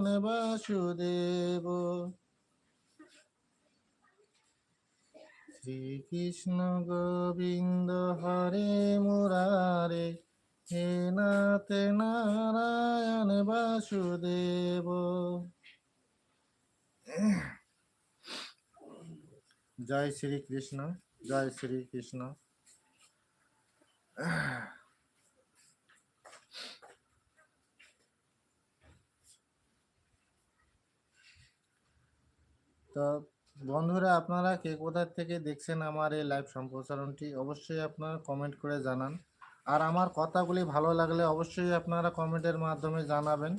নারায়ণ বাসুদেব। শ্রীকৃষ্ণ গোবিন্দ হরে মুরারে, হে নাথ নারায়ণ বাসুদেব। জয় শ্রীকৃষ্ণ, জয় শ্রীকৃষ্ণ। তো বন্ধুরা, আপনারা কে কোথা থেকে দেখছেন আমার এই লাইভ সম্প্রচারণটি, অবশ্যই আপনারা কমেন্ট করে জানান। আর আমার কথাগুলি ভালো লাগলে অবশ্যই আপনারা কমেন্টের মাধ্যমে জানাবেন,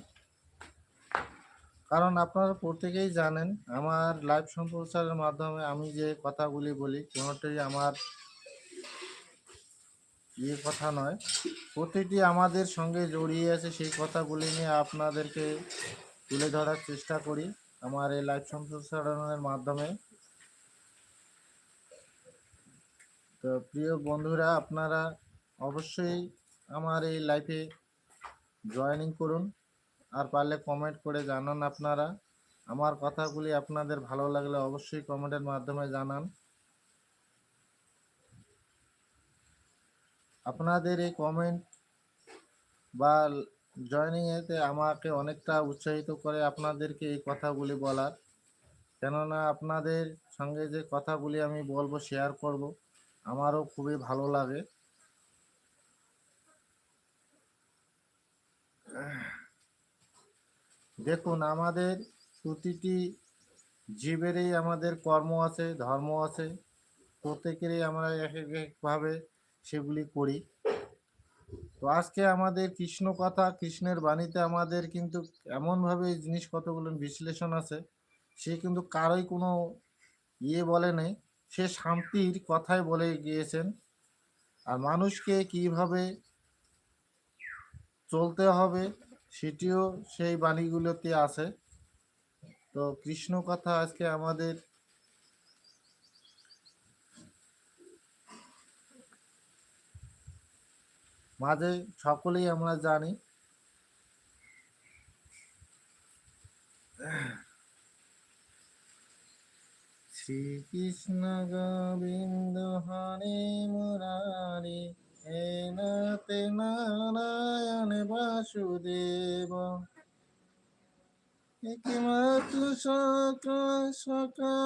কারণ আপনারা প্রত্যেকেই জানেন আমার লাইভ সম্প্রচারের মাধ্যমে আমি যে কথাগুলি বলি কোনোটাই আমার কথা নয়, প্রতিটি আমাদের সঙ্গে জড়িয়ে আছে। সেই কথাগুলি নিয়ে আপনাদেরকে তুলে ধরার চেষ্টা করি আমার এই লাইভ সম্প্রচারণের মাধ্যমে। তো প্রিয় বন্ধুরা, আপনারা অবশ্যই আমার এই লাইভে জয়েনিং করুন, আর পারলে কমেন্ট করে জানান। আপনারা আমার কথাগুলি আপনাদের ভালো লাগলে অবশ্যই কমেন্টের মাধ্যমে জানান। আপনাদের এই কমেন্ট বা জয়েনিংয়েতে আমাকে অনেকটা উৎসাহিত করে আপনাদেরকে এই কথাগুলি বলার, কেননা আপনাদের সঙ্গে যে কথাগুলি আমি বলবো, শেয়ার করব, আমারও খুবই ভালো লাগে। দেখুন, আমাদের প্রতিটি জীবেরই আমাদের কর্ম আছে, ধর্ম আছে, প্রত্যেকেরই আমরা এক একভাবে সেগুলি করি। তো আজকে আমাদের কৃষ্ণ কথা, কৃষ্ণের বাণীতে আমাদের কিন্তু এমনভাবে এই জিনিস কতগুলো বিশ্লেষণ আছে, সে কিন্তু কারোই কোনো বলে নেই, সে শান্তির কথাই বলে গিয়েছেন। আর মানুষকে কিভাবে চলতে হবে সেটিও সেই বাণীগুলোতে আছে। তো কৃষ্ণ কথা আজকে আমাদের মাঝে সকলেই আমরা জানি। শ্রীকৃষ্ণ গোবিন্দ হরে মুরারি, হে নাথ নারায়ণ বাসুদেব। একমাত্র সকা সকা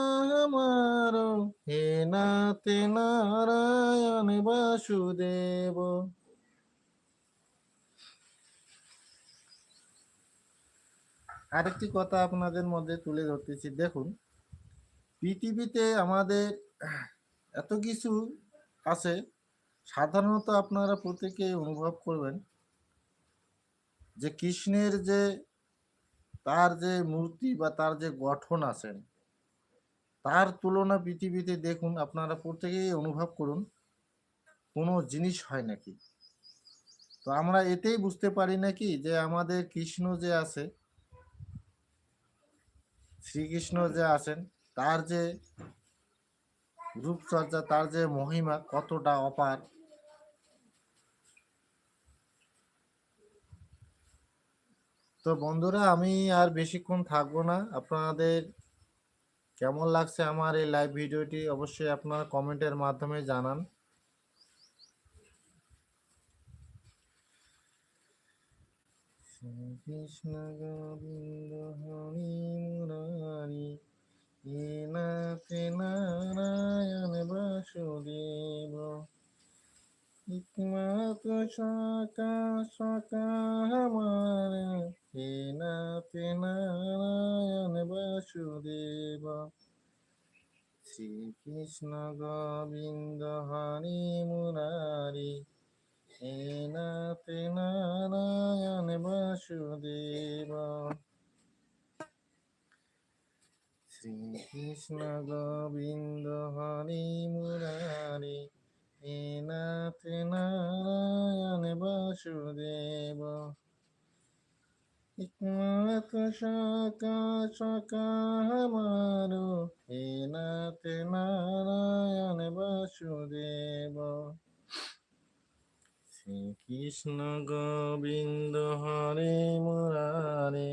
আমারো, হে নাথ নারায়ণ বাসুদেব। আরেকটি কথা আপনাদের মধ্যে তুলে ধরতেছি। দেখুন, পৃথিবীতে আমাদের এত কিছু আছে, সাধারণত আপনারা প্রত্যেকে অনুভব করবেন যে কৃষ্ণের যে তার যে মূর্তি বা তার যে গঠন আছেন, তার তুলনা পৃথিবীতে দেখুন, আপনারা প্রত্যেকেই অনুভব করুন, কোনো জিনিস হয় নাকি। তো আমরা এতেই বুঝতে পারি নাকি যে আমাদের কৃষ্ণ যে আছে, শ্রীকৃষ্ণ যে আছেন, তার যে রূপচর্চা, তার যে মহিমা কতটা অপার। তো বন্ধুরা, আমি আর বেশিক্ষণ থাকবো না। আপনাদের কেমন লাগছে আমার এই লাইভ ভিডিওটি অবশ্যই আপনারা কমেন্টের মাধ্যমে জানান। শ্রীকৃষ্ণ গোবিন্দ হরি মুরারি, হে নাথ নারায়ণ বাসুদেব। একমাত্র সকা সকা আমার, হে নাথ নারায়ণ বাসুদেব। শ্রীকৃষ্ণ গোবিন্দ হরি মুরারি, হে নাথ নারায়ণ বাসুদেব। শ্রীকৃষ্ণ গোবিন্দ হরি মুরারি, হে নাথ নারায়ণ বাসুদেব। একমাত্র সকা সকা আমারো, হে নাথ নারায়ণ বাসুদেব। শ্রীকৃষ্ণ গোবিন্দ হরে মুরারে,